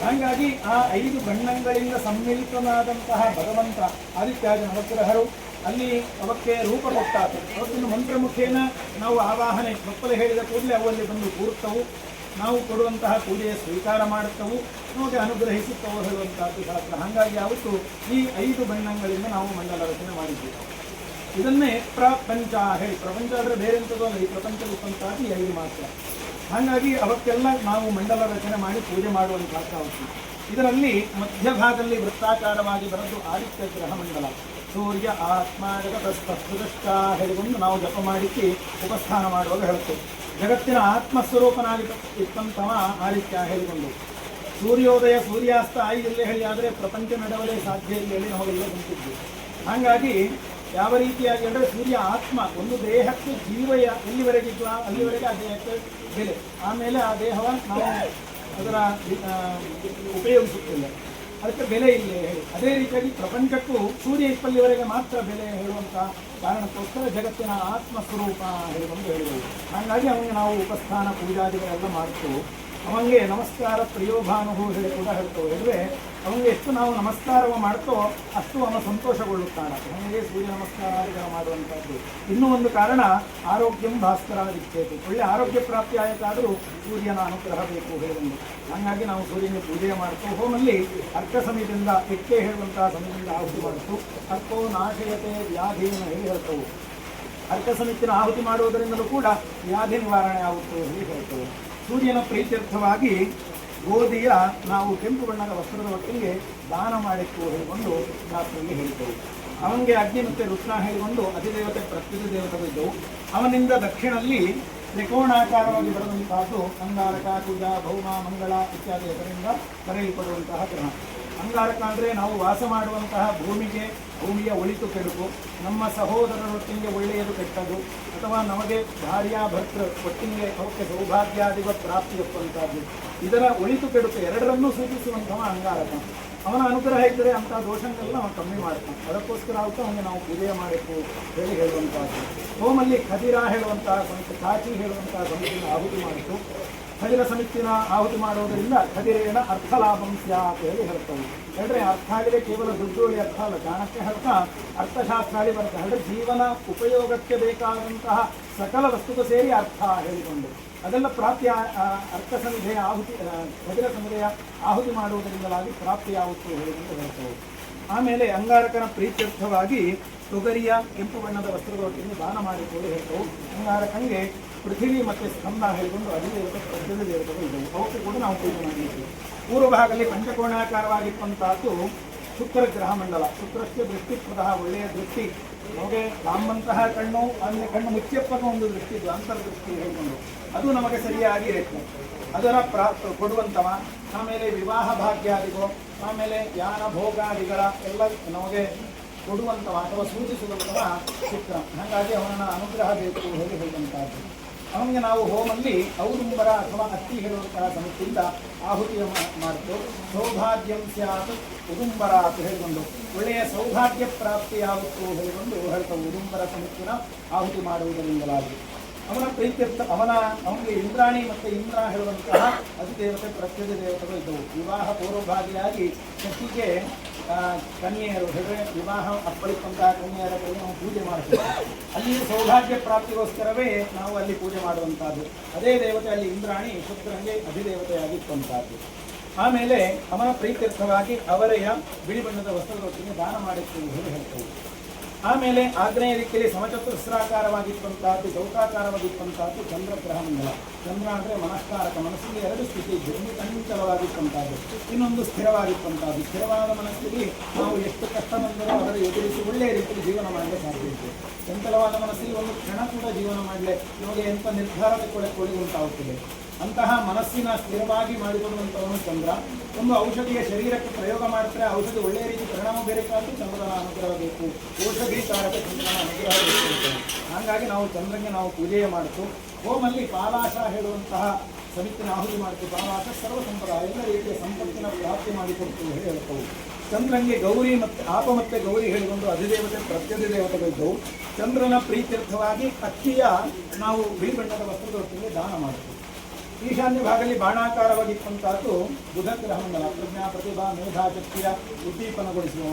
ಹಾಗಾಗಿ ಆ 5 ಬಣ್ಣಗಳಿಂದ ಸಮ್ಮಿಲಿತನಾದಂತಹ ಭಗವಂತ ಆದಿತ್ಯಾದಿ ನವಗ್ರಹರು ಅಲ್ಲಿ ಅವಕ್ಕೆ ರೂಪ ಕೊಟ್ಟಾತು. ಅವತ್ತಿನ ಮಂತ್ರಮುಖೇನ ನಾವು ಆವಾಹನೆ ಮಕ್ಕಳು ಹೇಳಿದ ಕೂಡಲೇ ಅವಲ್ಲಿ ಬಂದು ಕೂರುತ್ತವು, ನಾವು ಕೊಡುವಂತಹ ಪೂಜೆಯ ಸ್ವೀಕಾರ ಮಾಡುತ್ತವು, ನಮಗೆ ಅನುಗ್ರಹಿಸುತ್ತವು ಹೇಳುವಂತಹದ್ದು ಶಾಸ್ತ್ರ. ಹಾಗಾಗಿ ಅವತ್ತು ಈ 5 ಬಣ್ಣಗಳಿಂದ ನಾವು ಮಂಡಲ ರಚನೆ ಮಾಡಿದ್ದೀವಿ. ಇದನ್ನೇ ಪ್ರಪಂಚ ಹೇಳಿ, ಪ್ರಪಂಚ ಆದರೆ ಬೇರೆ ಎಂಥದ್ದು ಅಲ್ಲ, ಈ ಪ್ರಪಂಚದಂತಹ ಈ 5 ಮಾತ್ರ. ಹಾಗಾಗಿ ಅವಕ್ಕೆಲ್ಲ ನಾವು ಮಂಡಲ ರಚನೆ ಮಾಡಿ ಪೂಜೆ ಮಾಡುವಂತಹದ್ದು. ಇದರಲ್ಲಿ ಮಧ್ಯಭಾಗದಲ್ಲಿ ವೃತ್ತಾಕಾರವಾಗಿ ಬರೆದು ಆದಿತ್ಯ ಗ್ರಹ ಮಂಡಲ, ಸೂರ್ಯ ಆತ್ಮ ಜಗತಸ್ಪಷ್ಟುದಷ್ಟ ಹೇಳಿಕೊಂಡು ನಾವು ಜಪ ಮಾಡಿಸಿ ಉಪಸ್ಥಾನ ಮಾಡುವಾಗ ಹೇಳುತ್ತೇವೆ. ಜಗತ್ತಿನ ಆತ್ಮಸ್ವರೂಪನಾಗಿ ಇತ್ತಂತಹ ಆದಿತ್ಯ ಹೇಳಿಕೊಂಡು ಸೂರ್ಯೋದಯ ಸೂರ್ಯಾಸ್ತ ಇಲ್ಲೇ ಹೇಳಿ ಆದರೆ ಪ್ರಪಂಚ ನಡೆವಲೇ ಸಾಧ್ಯ ಇಲ್ಲ ಹೇಳಿ ನಾವೆಲ್ಲ ಬಂದಿದ್ವಿ. ಹಾಗಾಗಿ ಯಾವ ರೀತಿಯಾಗಿ ಅಂದರೆ ಸೂರ್ಯ ಆತ್ಮ ಒಂದು ದೇಹಕ್ಕೆ ಜೀವಯ ಎಲ್ಲಿವರೆಗಿದ್ವ ಅಲ್ಲಿವರೆಗೆ ಆ ದೇಹಕ್ಕೆ ಬೆಲೆ, ಆಮೇಲೆ ಆ ದೇಹವನ್ನು ನಾವು ಅದರ ಉಪಯೋಗಿಸುತ್ತಿಲ್ಲ, ಅದಕ್ಕೆ ಬೆಲೆ ಇಲ್ಲೇ ಹೇಳಿ. ಅದೇ ರೀತಿಯಾಗಿ ಪ್ರಪಂಚಕ್ಕೂ ಸೂರ್ಯ ಇಪ್ಪಲ್ಲಿವರೆಗೆ ಮಾತ್ರ ಬೆಲೆ ಹೇಳುವಂಥ ಕಾರಣಕ್ಕೋಸ್ಕರ ಜಗತ್ತಿನ ಆತ್ಮಸ್ವರೂಪ ಹೇಳುವಂತ ಹೇಳಿದೆವು. ಹಾಗಾಗಿ ಅವನಿಗೆ ನಾವು ಉಪಸ್ಥಾನ ಪೂಜಾದಿಗಳೆಲ್ಲ ಮಾಡ್ತು. ಅವನಿಗೆ ನಮಸ್ಕಾರ ಪ್ರಿಯೋಭಾನುಭವ ಹೇಳಿ ಕೂಡ ಹೇಳ್ತೇವೆ. ಹೇಳಿದ್ರೆ ಅವನಿಗೆ ಎಷ್ಟು ನಾವು ನಮಸ್ಕಾರವ ಮಾಡ್ತೋ ಅಷ್ಟು ಅವನು ಸಂತೋಷಗೊಳ್ಳುತ್ತಾನೆ. ಅವನಿಗೆ ಸೂರ್ಯ ನಮಸ್ಕಾರ ಮಾಡುವಂಥದ್ದು. ಇನ್ನೂ ಒಂದು ಕಾರಣ ಆರೋಗ್ಯಂ ಭಾಸ್ಕರಾದಿತ್ಯತೆ, ಒಳ್ಳೆ ಆರೋಗ್ಯ ಪ್ರಾಪ್ತಿ ಆಯಿತಾದರೂ ಸೂರ್ಯನ ಅನುಗ್ರಹ ಬೇಕು ಹೇಳುವುದು. ಹಾಗಾಗಿ ನಾವು ಸೂರ್ಯನಿಗೆ ಪೂಜೆ ಮಾಡ್ತು. ಹೋಮಲ್ಲಿ ಅರ್ಕ ಸಮಯದಿಂದ ಎಕ್ಕೆ ಹೇಳುವಂತಹ ಸಮಯದಿಂದ ಆಹುತಿ ಮಾಡ್ತು. ಅರ್ಕೋ ನಾಶಯತೆ ವ್ಯಾಧಿಯನ್ನು ಹೇಳಿ ಹೇಳ್ತವೆ. ಅರ್ಕ ಸಮಿತಿನ ಆಹುತಿ ಮಾಡುವುದರಿಂದಲೂ ಕೂಡ ವ್ಯಾಧಿ ನಿವಾರಣೆ ಆಗುತ್ತೆ ಹೇಳಿ ಹೇಳ್ತೇವೆ. ಸೂರ್ಯನ ಪ್ರೀತ್ಯರ್ಥವಾಗಿ ಗೋಧಿಯ ನಾವು ಕೆಂಪು ಬಣ್ಣದ ವಸ್ತ್ರದ ಒಟ್ಟಿಗೆ ದಾನ ಮಾಡಿತ್ತು ಹೇಳಿಕೊಂಡು ಶಾಸ್ತ್ರದಲ್ಲಿ ಹೇಳ್ತೇವೆ. ಅವನಿಗೆ ಅಗ್ನಿ ಮತ್ತು ರುದ್ರ ಹೇಳಿಕೊಂಡು ಅಧಿದೇವತೆ ಪ್ರತ್ಯುತ ದೇವತೆಗಳಿದ್ದವು. ಅವನಿಂದ ದಕ್ಷಿಣಲ್ಲಿ ತ್ರಿಕೋಣಾಕಾರವಾಗಿ ಬರುವಂತಹದ್ದು ಅಂಗಾರಕ, ಕುಜ, ಭೌಮ, ಮಂಗಳ ಇತ್ಯಾದಿ ಹೆಸರಿಂದ ಕರೆಯಲ್ಪಡುವಂತಹ ಗ್ರಹ. ಅಂಗಾರಕ ಅಂದರೆ ನಾವು ವಾಸ ಮಾಡುವಂತಹ ಭೂಮಿಯ ಒಳಿತು ಕೆಡುಕು, ನಮ್ಮ ಸಹೋದರರೊಟ್ಟಿಗೆ ಒಳ್ಳೆಯದು ಕೆಟ್ಟದು, ಅಥವಾ ನಮಗೆ ಭಾರ್ಯ ಭರ್ತೃ ಒಟ್ಟಿಗೆ ಅವಕ್ಕೆ ಸೌಭಾಗ್ಯಾದಿವ ಪ್ರಾಪ್ತಿಯಪ್ಪಂಥದ್ದು, ಇದರ ಒಳಿತು ಕೆಡುಕು ಎರಡರನ್ನೂ ಸೂಚಿಸುವಂತಹ ಅಂಗಾರಕ. ಅವನ ಅನುಗ್ರಹ ಇದ್ದರೆ ಅಂತಹ ದೋಷಗಳನ್ನ ಅವನು ಕಮ್ಮಿ ಮಾಡ್ತಾನೆ. ಅದಕ್ಕೋಸ್ಕರ ಆಗುತ್ತೆ ಅವನಿಗೆ ನಾವು ಪೂಜೆ ಮಾಡಬೇಕು ಹೇಳಿ ಹೇಳುವಂತಹದ್ದು. ಹೋಮಲ್ಲಿ ಖದಿರ ಹೇಳುವಂತಹ ಸಮಿತಿ, ಕಾಚಿ ಹೇಳುವಂತಹ ಸಮಿತಿನ ಆಹುತಿ ಮಾಡಿತು. ಖದಿರ ಸಮಿತಿನ ಆಹುತಿ ಮಾಡುವುದರಿಂದ ಖದಿರೇನ ಅರ್ಥಲಾಭಂ ಸ್ಯಾತ್ ಹೇಳಿ ಹೇಳ್ತವೆ. ಹೇಳಿದ್ರೆ ಅರ್ಥ ಆಗಿದೆ ಕೇವಲ ದುಡ್ಡೋಳಿ ಅರ್ಥ ಅಲ್ಲ, ಜ್ಞಾನಕ್ಕೆ ಹೇಳ್ತಾ ಅರ್ಥಶಾಸ್ತ್ರಾಳಿ ಬರುತ್ತೆ. ಹೇಳಿದ್ರೆ ಜೀವನ ಉಪಯೋಗಕ್ಕೆ ಬೇಕಾದಂತಹ ಸಕಲ ವಸ್ತುಗೂ ಸೇರಿ ಅರ್ಥ ಹೇಳಿಕೊಂಡು ಅದೆಲ್ಲ ಪ್ರಾಪ್ತಿ ಅರ್ಥ ಸಮಿಧೆಯ ಆಹುತಿ, ಖದಿರ ಸಮಿಧೆಯ ಆಹುತಿ ಮಾಡುವುದರಿಂದಲಾಗಿ ಪ್ರಾಪ್ತಿಯಾಗುತ್ತು ಹೇಳಿಕೊಂಡು ಹೇಳ್ತವೆ. ಆಮೇಲೆ ಅಂಗಾರಕನ ಪ್ರೀತ್ಯರ್ಥವಾಗಿ ತೊಗರಿಯ ಕೆಂಪು ಬಣ್ಣದ ವಸ್ತ್ರದೊಟ್ಟಿಗೆ ದಾನ ಮಾಡಿಕೊಂಡು ಹೇಳ್ತವೆ. ಅಂಗಾರಕನಿಗೆ ಪೃಥ್ವಿ ಮತ್ತು ಸ್ಕಂದ ಹೇಳಿಕೊಂಡು ಅಧಿದೇವತೆ ಪ್ರಜ್ವಲ ದೇವತೆಗಳು ಇದ್ದವು. ಅವಕ್ಕೆ ಕೂಡ ನಾವು ಪೂಜೆ ಮಾಡಿದ್ದೀವಿ. ಪೂರ್ವ ಭಾಗದಲ್ಲಿ ಪಂಚಕೋಣಾಕಾರವಾಗಿರುವಂತಹದ್ದು ಶುಕ್ರ ಗ್ರಹ ಮಂಡಲ. ಶುಕ್ರಕ್ಕೆ ದೃಷ್ಟಿಪ್ರದ ಒಳ್ಳೆಯ ದೃಷ್ಟಿ, ನಮಗೆ ಕಾಂಬಂತಹ ಕಣ್ಣು, ಅಂದರೆ ಕಣ್ಣು ಮುಚ್ಚಪ್ಪದ ಒಂದು ದೃಷ್ಟಿ, ಅಂತರ್ದೃಷ್ಟಿ ಹೇಳಿಕೊಂಡು ಅದು ನಮಗೆ ಸರಿಯಾಗಿ ಇರುತ್ತೆ. ಅದರ ಕೊಡುವಂಥವ. ಆಮೇಲೆ ವಿವಾಹ ಭಾಗ್ಯಾದಿಗಳು, ಆಮೇಲೆ ಯಾನ ಭೋಗಾದಿಗಳ ಎಲ್ಲ ನಮಗೆ ಕೊಡುವಂಥವ ಅಥವಾ ಸೂಚಿಸುವಂಥವ ಶುಕ್ರ. ಹಾಗಾಗಿ ಅವನ ಅನುಗ್ರಹ ಬೇಕು ಹೇಳಿ ಹೇಳುವಂತಹದ್ದು. ಅವನಿಗೆ ನಾವು ಹೋಮಲ್ಲಿ ಔದುಂಬರ ಅಥವಾ ಅತ್ತಿ ಹೇಳುವಂತಹ ಸಮಿತಿಯಿಂದ ಆಹುತಿಯ ಮಾಡ್ತು. ಸೌಭಾಗ್ಯಂ ಸ್ಯಾತ್ ಉದುಂಬರ ಅಂತ ಹೇಳಿಕೊಂಡು ಒಳ್ಳೆಯ ಸೌಭಾಗ್ಯ ಪ್ರಾಪ್ತಿಯಾಗುತ್ತು ಹೇಳಿಕೊಂಡು ಹೇಳ್ತವೆ. ಉದುಂಬರ ಸಮಿತಿನ ಆಹುತಿ ಮಾಡುವುದರಿಂದಲಾಗಿ ಅವನ ಪ್ರೀತ್ಯರ್ಥ ಅವನಿಗೆ ಇಂದ್ರಾಣಿ ಮತ್ತು ಇಂದ್ರ ಹೇಳುವಂತಹ ಅಧಿದೇವತೆ ಪ್ರತ್ಯೇಕ ದೇವತೆಗಳು ಇದ್ದವು. ವಿವಾಹ ಪೂರ್ವಭಾಗಿಯಾಗಿ ಶಕ್ತಿಗೆ ಕನ್ಯೆಯರು ಹೇಳಿದ್ರೆ ವಿವಾಹ ಅಪ್ಪಳಿಸುವಂತಹ ಕನ್ಯೆಯರ ಕಡೆ ನಾವು ಪೂಜೆ ಮಾಡ್ತೇವೆ. ಅಲ್ಲಿ ಸೌಭಾಗ್ಯ ಪ್ರಾಪ್ತಿಗೋಸ್ಕರವೇ ನಾವು ಅಲ್ಲಿ ಪೂಜೆ ಮಾಡುವಂತಹದ್ದು. ಅದೇ ದೇವತೆ ಅಲ್ಲಿ ಇಂದ್ರಾಣಿ ಶುಕ್ರನಿಗೆ ಅಧಿದೇವತೆಯಾಗಿರುವಂತಹದ್ದು. ಆಮೇಲೆ ಅವನ ಪ್ರೀತ್ಯರ್ಥವಾಗಿ ಅವರೆಯ ಬಿಳಿ ಬಣ್ಣದ ವಸ್ತ್ರದೊಟ್ಟಿಗೆ ದಾನ ಮಾಡಿತ್ತು ಹೇಳಿ ಹೇಳ್ತೇವೆ. ಆಮೇಲೆ ಆಗ್ನೇಯ ದಿಕ್ಕಲ್ಲಿ ಸಮಚತುಸ್ರಾಕಾರವಾಗಿತ್ತಂತಹದ್ದು, ಚೌಕಾಕಾರವಾಗಿತ್ತಂತಹದ್ದು ಚಂದ್ರಗ್ರಹ ಮಂಡಲ. ಚಂದ್ರ ಅಂದರೆ ಮನಸ್ಕಾರಕ, ಮನಸ್ಸಿಗೆ ಎರಡು ಸ್ಥಿತಿ ಇದ್ದು, ಒಂದು ಚಂಚಲವಾಗಿತ್ತಂತಹದ್ದು, ಇನ್ನೊಂದು ಸ್ಥಿರವಾಗಿತ್ತಂತಹದ್ದು. ಸ್ಥಿರವಾದ ಮನಸ್ಸಿಗೆ ನಾವು ಎಷ್ಟು ಕಷ್ಟ ಬಂದರೂ ಅದರ ಎದುರಿಸಿ ಒಳ್ಳೆಯ ರೀತಿಯಲ್ಲಿ ಜೀವನ ಮಾಡಲು ಸಾಧ್ಯ ಇದೆ. ಚಂಚಲವಾದ ಮನಸ್ಸಿಗೆ ಒಂದು ಕ್ಷಣ ಕೂಡ ಜೀವನ ಮಾಡಲೇ ನಮಗೆ ಎಂಥ ನಿರ್ಧಾರದ ಕೊಡುವಂತಾಗುತ್ತದೆ. ಅಂತಹ ಮನಸ್ಸಿನ ಸ್ಥಿರವಾಗಿ ಮಾಡಿಕೊಡುವಂಥವನು ಚಂದ್ರ. ಒಂದು ಔಷಧಿಯ ಶರೀರಕ್ಕೆ ಪ್ರಯೋಗ ಮಾಡಿದ್ರೆ ಔಷಧಿ ಒಳ್ಳೆಯ ರೀತಿ ಪರಿಣಾಮ ಬೇಕಾದರೂ ಚಂದ್ರನ ಅನುಗ್ರಹ ಬೇಕು. ಔಷಧಿ ಕಾರಕ ಚಂದ್ರನ ಅನುಗ್ರಹ ಬೇಕು. ಹಾಗಾಗಿ ನಾವು ಚಂದ್ರನಿಗೆ ನಾವು ಪೂಜೆಯ ಮಾಡ್ತು. ಹೋಮಲ್ಲಿ ಪಾಲಾಶ ಹೇಳುವಂತಹ ಸಮಿತಿನ ಆಹುತಿ ಮಾಡ್ತು. ಪಾಲಾಶ ಸರ್ವ ಸಂಪ್ರದಾಯ ಎಲ್ಲ ರೀತಿಯ ಸಂಪತ್ತಿನ ಪ್ರಾಪ್ತಿ ಮಾಡಿಕೊಡ್ತು ಹೇಳಿ ಹೇಳ್ತವೆ. ಚಂದ್ರನಿಗೆ ಗೌರಿ ಮತ್ತು ಆಪ ಮತ್ತು ಗೌರಿ ಹೇಳಿಕೊಂಡು ಅಧಿದೇವತೆ ಪ್ರತ್ಯೇಕ ದೇವತೆಗಳಿದ್ದವು. ಚಂದ್ರನ ಪ್ರೀತ್ಯರ್ಥವಾಗಿ ಅಕ್ಕಿಯ ನಾವು ಬಿಳಿ ಬಣ್ಣದ ವಸ್ತ್ರದೊಟ್ಟಿಗೆ ದಾನ ಮಾಡ್ತೀವಿ. ಈಶಾನ್ಯ ಭಾಗದಲ್ಲಿ ಬಾಣಾಕಾರವಾಗಿತ್ತಂತಹದ್ದು ಬುಧ ಗ್ರಹ ಮಂಡಲ. ಪ್ರಜ್ಞಾ ಪ್ರತಿಭಾ ಮೇಧಾಶಕ್ತಿಯ ಉದ್ದೀಪನಗೊಳಿಸುವ.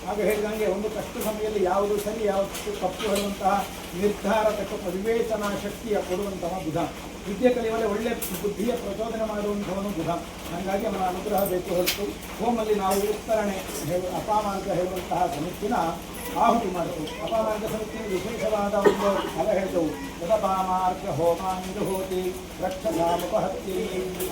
ಹಾಗೆ ಹೇಳಿದಂಗೆ ಒಂದು ಕಷ್ಟ ಸಮಯದಲ್ಲಿ ಯಾವುದು ಸರಿ ಯಾವುದು ತಪ್ಪು ಹೇಳುವಂತಹ ನಿರ್ಧಾರ ತಕ್ಕ ವಿವೇಚನಾ ಶಕ್ತಿಯ ಕೊಡುವಂತಹ ಬುಧ. ವಿದ್ಯೆ ಕಲಿಯುವಲ್ಲಿ ಒಳ್ಳೆಯ ಬುದ್ಧಿಯ ಪ್ರಚೋದನೆ ಮಾಡುವಂಥವನು ಬುಧ. ಹಾಗಾಗಿ ಅವನ ಅನುಗ್ರಹ ಬೇಕು ಹೊರತು ಹೋಮಲ್ಲಿ ನಾವು ಉತ್ತರಣೆ ಅಪಾಮಾರ್ಗ ಹೇಳುವಂತಹ ಸಮಿತಿನ ಆಹುತಿ ಮಾಡ್ತೀವಿ. ಅಪಾಮಾರ್ಗ ಸಮಿತಿ ವಿಶೇಷವಾದ ಒಂದು ಫಲ ಹೇಳಿದವು. ಯದಪಾಮಾರ್ಗ ಹೋಮಾಂದು ಹೋತಿ ರಕ್ಷಸಾಮುಪಹತ್ತಿ.